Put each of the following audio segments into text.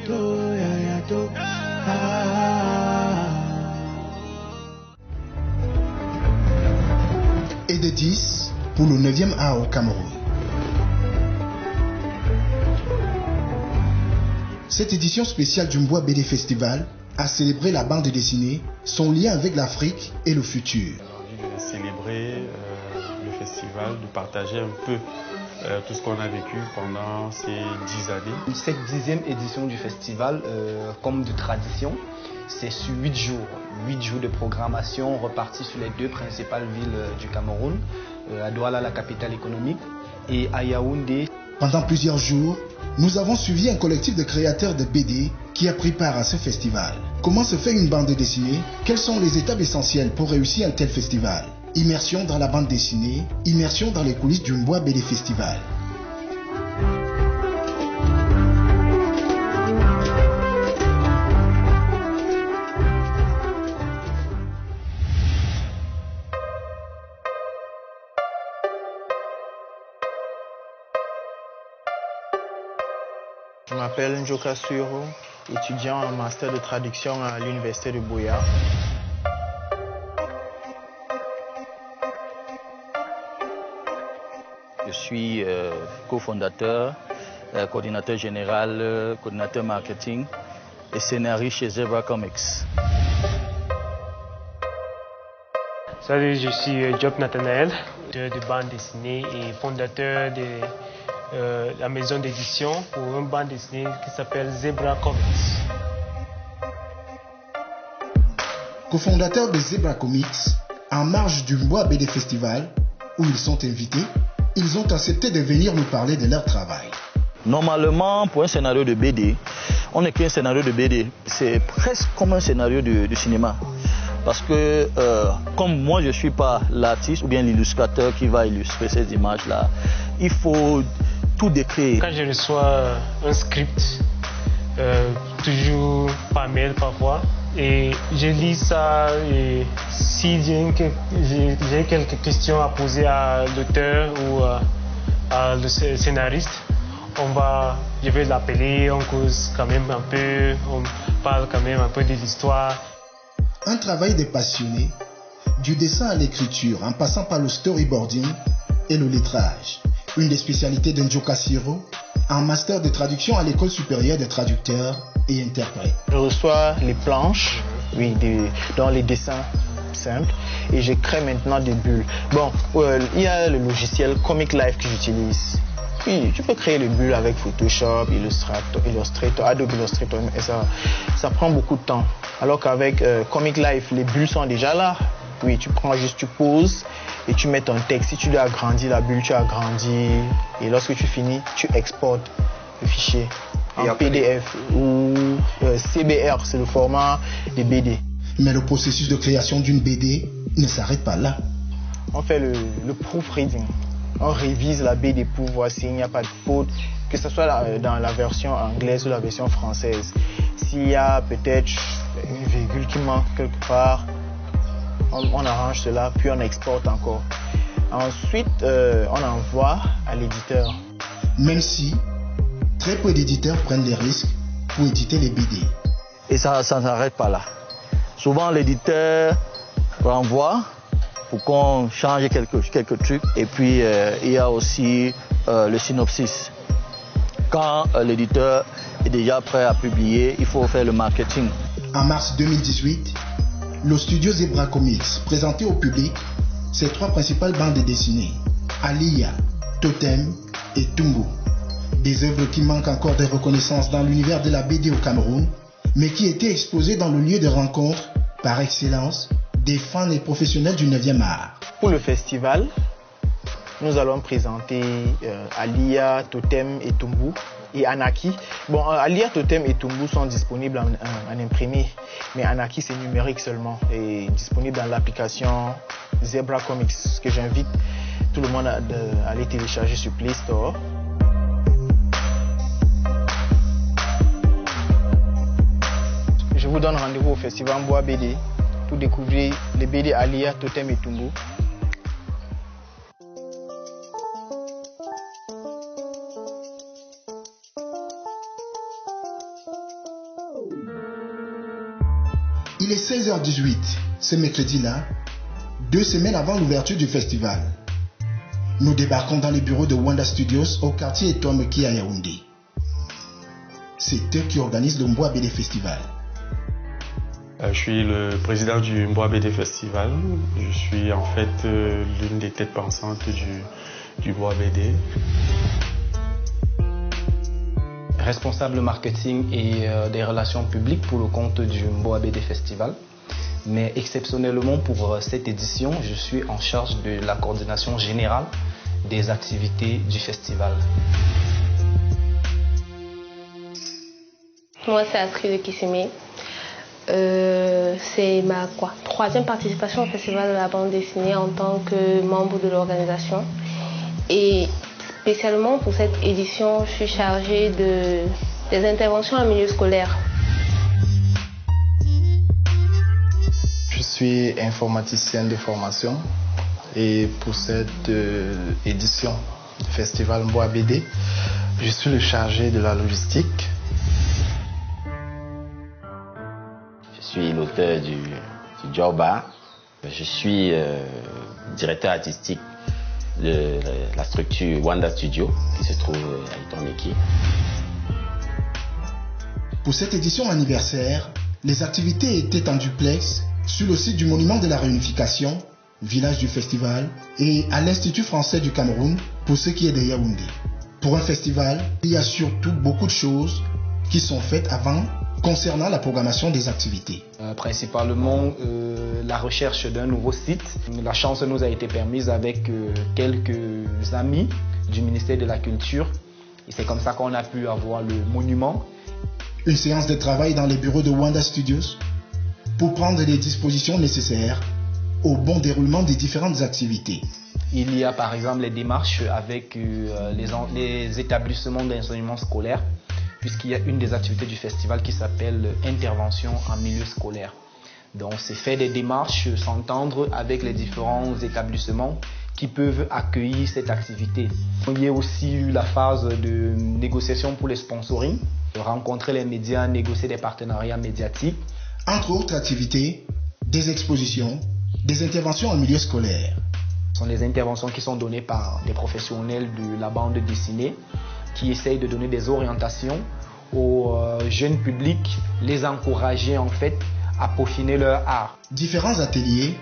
Et de 10 pour le 9e art au Cameroun. Cette édition spéciale du Mboa BD Festival a célébré la bande dessinée, son lien avec l'Afrique et le futur. J'ai envie de célébrer le festival, de partager un peu tout ce qu'on a vécu pendant ces 10 années. Cette 10e édition du festival, comme de tradition, c'est sur 8 jours. 8 jours de programmation repartis sur les 2 principales villes du Cameroun, à Douala, la capitale économique, et à Yaoundé. Pendant plusieurs jours, nous avons suivi un collectif de créateurs de BD qui a pris part à ce festival. Comment se fait une bande dessinée? Quelles sont les étapes essentielles pour réussir un tel festival? Immersion dans la bande dessinée, immersion dans les coulisses du Mboa BD Festival. Je m'appelle Njoka Suro, étudiant en master de traduction à l'université de Buea. Je suis cofondateur, coordinateur général, coordinateur marketing et scénariste chez Zebra Comics. Salut, je suis Job Nathanael, auteur de bande dessinée et fondateur de la maison d'édition pour une bande dessinée qui s'appelle Zebra Comics. Cofondateur de Zebra Comics, en marge du Mboa BD Festival, où ils sont invités, ils ont accepté de venir nous parler de leur travail. Normalement, pour un scénario de BD, on écrit un scénario de BD. C'est presque comme un scénario de cinéma. Parce que comme moi je ne suis pas l'artiste ou bien l'illustrateur qui va illustrer ces images-là, il faut tout décrire. Quand je reçois un script, toujours par mail parfois, et je lis ça, et si j'ai quelques questions à poser à l'auteur ou à le scénariste, je vais l'appeler, on cause quand même un peu, on parle quand même un peu de l'histoire. Un travail de passionné, du dessin à l'écriture, en passant par le storyboarding et le lettrage. Une des spécialités d'Njoka Siro, en master de traduction à l'école supérieure des traducteurs et interprètes. Je reçois les planches, oui, dans les dessins simples, et je crée maintenant des bulles. Bon, il y a le logiciel Comic Life que j'utilise. Oui, tu peux créer les bulles avec Photoshop, Illustrator, Adobe Illustrator, et ça prend beaucoup de temps. Alors qu'avec Comic Life, les bulles sont déjà là. Oui, tu prends juste, tu poses et tu mets ton texte. Si tu dois agrandir la bulle, tu agrandis. Et lorsque tu finis, tu exportes le fichier en PDF ou CBR, c'est le format des BD. Mais le processus de création d'une BD ne s'arrête pas là. On fait le proofreading. On révise la BD pour voir s'il n'y a pas de faute, que ce soit dans la version anglaise ou la version française. S'il y a peut-être une virgule qui manque quelque part, on arrange cela, puis on exporte encore. Ensuite, on envoie à l'éditeur. Même si très peu d'éditeurs prennent des risques pour éditer les BD. Et ça ne s'arrête pas là. Souvent, l'éditeur renvoie pour qu'on change quelques trucs. Et puis, il y a aussi le synopsis. Quand l'éditeur est déjà prêt à publier, il faut faire le marketing. En mars 2018, le studio Zebra Comics présentait au public ses 3 principales bandes dessinées, Alia, Totem et Tumbu. Des œuvres qui manquent encore de reconnaissance dans l'univers de la BD au Cameroun, mais qui étaient exposées dans le lieu de rencontre par excellence des fans et professionnels du 9e art. Pour le festival, nous allons présenter Alia, Totem et Tumbu et Anaki. Bon, Alia, Totem et Tumbu sont disponibles en imprimé, mais Anaki c'est numérique seulement et disponible dans l'application Zebra Comics que j'invite tout le monde à aller télécharger sur Play Store. Je vous donne rendez-vous au festival Mboa BD pour découvrir les BD Alia, Totem et Tumbu. Il est 16h18, ce mercredi-là, 2 semaines avant l'ouverture du festival. Nous débarquons dans les bureaux de Wanda Studios au quartier Etomeki à Yaoundé. C'est eux qui organisent le Mboa BD Festival. Je suis le président du Mboa BD Festival. Je suis en fait l'une des têtes pensantes du Mboa BD. Responsable marketing et des relations publiques pour le compte du Mboa BD Festival. Mais exceptionnellement pour cette édition, je suis en charge de la coordination générale des activités du festival. Moi, c'est Astrid de Kissime. C'est ma 3e participation au festival de la bande dessinée en tant que membre de l'organisation. Et spécialement pour cette édition, je suis chargée des interventions en milieu scolaire. Je suis informaticienne de formation et pour cette édition du festival Mboa BD, je suis le chargé de la logistique. Je suis l'auteur du Djoba. Je suis directeur artistique de la structure Wanda Studio qui se trouve à Etomeki. Pour cette édition anniversaire, les activités étaient en duplex sur le site du Monument de la Réunification, village du festival, et à l'Institut français du Cameroun pour ce qui est de Yaoundé. Pour un festival, il y a surtout beaucoup de choses qui sont faites avant concernant la programmation des activités. Principalement la recherche d'un nouveau site. La chance nous a été permise avec quelques amis du ministère de la Culture. Et c'est comme ça qu'on a pu avoir le monument. Une séance de travail dans les bureaux de Wanda Studios pour prendre les dispositions nécessaires au bon déroulement des différentes activités. Il y a par exemple les démarches avec les établissements d'enseignement scolaire, puisqu'il y a une des activités du festival qui s'appelle intervention en milieu scolaire. Donc c'est faire des démarches, s'entendre avec les différents établissements qui peuvent accueillir cette activité. Il y a aussi eu la phase de négociation pour les sponsoring, rencontrer les médias, négocier des partenariats médiatiques. Entre autres activités, des expositions, des interventions en milieu scolaire. Ce sont les interventions qui sont données par des professionnels de la bande dessinée qui essayent de donner des orientations aux jeunes publics, les encourager en fait à peaufiner leur art. Différents ateliers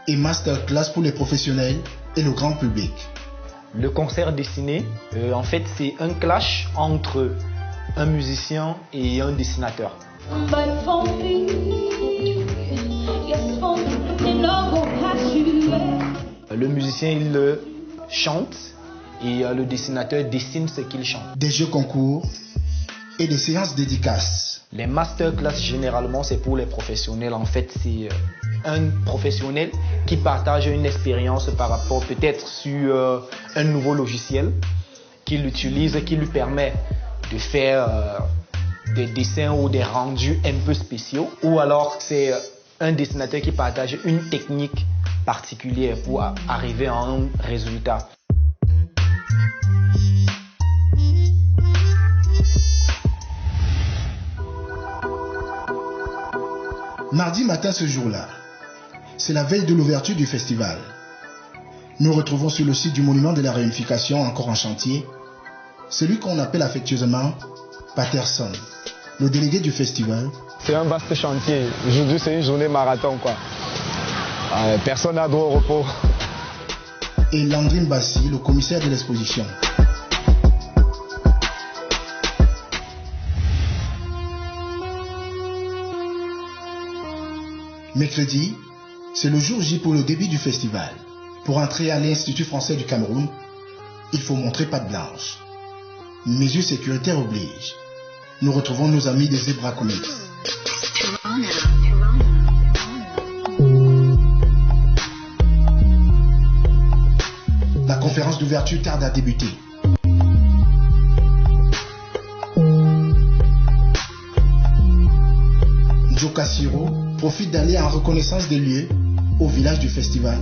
et masterclass pour les professionnels et le grand public. Le concert dessiné, en fait, c'est un clash entre un musicien et un dessinateur. Le musicien, il chante et le dessinateur dessine ce qu'il chante. Des jeux concours et des séances dédicaces. Les masterclass, généralement, c'est pour les professionnels. En fait, c'est un professionnel qui partage une expérience par rapport peut-être sur un nouveau logiciel qu'il utilise, qui lui permet de faire des dessins ou des rendus un peu spéciaux. Ou alors, c'est un dessinateur qui partage une technique particulière pour arriver à un résultat. Mardi matin ce jour-là, c'est la veille de l'ouverture du festival. Nous retrouvons sur le site du Monument de la Réunification, encore en chantier, celui qu'on appelle affectueusement Patterson, le délégué du festival. C'est un vaste chantier. Aujourd'hui, c'est une journée marathon, quoi. Personne n'a droit au repos. Et Landrine Bassi, le commissaire de l'exposition. Mercredi, c'est le jour J pour le début du festival. Pour entrer à l'Institut français du Cameroun, il faut montrer patte blanche. Mesures sécuritaires obligent. Nous retrouvons nos amis des Zebra Comics. La conférence d'ouverture tarde à débuter. Joe Cassiro profite d'aller en reconnaissance des lieux au village du festival.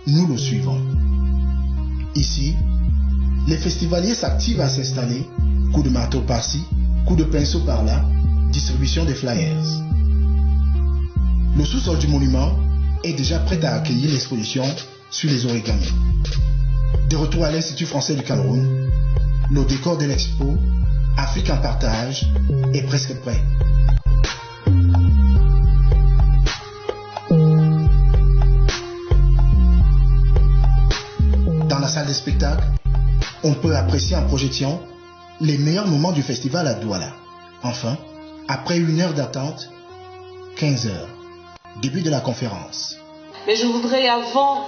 Nous le suivons. Ici, les festivaliers s'activent à s'installer. Coup de marteau par-ci, coup de pinceau par-là, distribution des flyers. Le sous-sol du monument est déjà prêt à accueillir l'exposition sur les origamis. De retour à l'Institut français du Cameroun, le décor de l'expo Afrique en partage est presque prêt. Dans la salle de spectacle, on peut apprécier en projection les meilleurs moments du festival à Douala. Enfin, après 1 heure d'attente, 15 heures, début de la conférence. Mais je voudrais, avant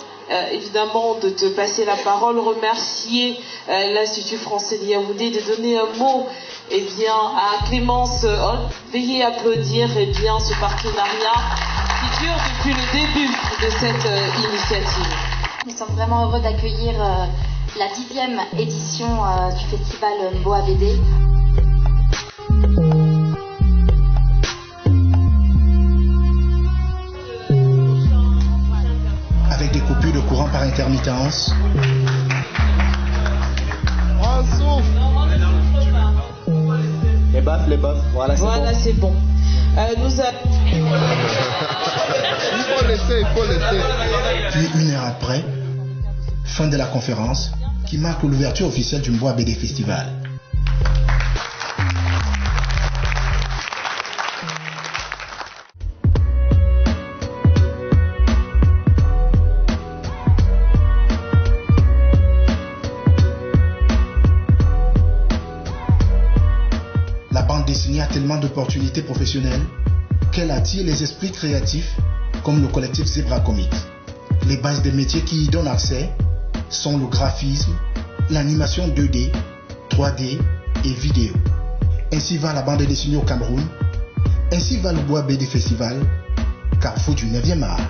évidemment de te passer la parole, remercier l'Institut français de Yaoundé de donner un mot à Clémence. Veuillez applaudir ce partenariat qui dure depuis le début de cette initiative. Nous sommes vraiment heureux d'accueillir la 10e édition du festival Mboa BD. Avec des coupures de courant par intermittence. Les baffes, voilà, c'est bon. Il faut laisser. Puis 1 heure après, fin de la conférence qui marque l'ouverture officielle du Mboa BD Festival. La bande dessinée a tellement d'opportunités professionnelles qu'elle attire les esprits créatifs comme le collectif Zebra Comics. Les bases des métiers qui y donnent accès sont le graphisme, l'animation 2D, 3D et vidéo. Ainsi va la bande dessinée au Cameroun, ainsi va le Mboa BD Festival, carrefour du 9e art.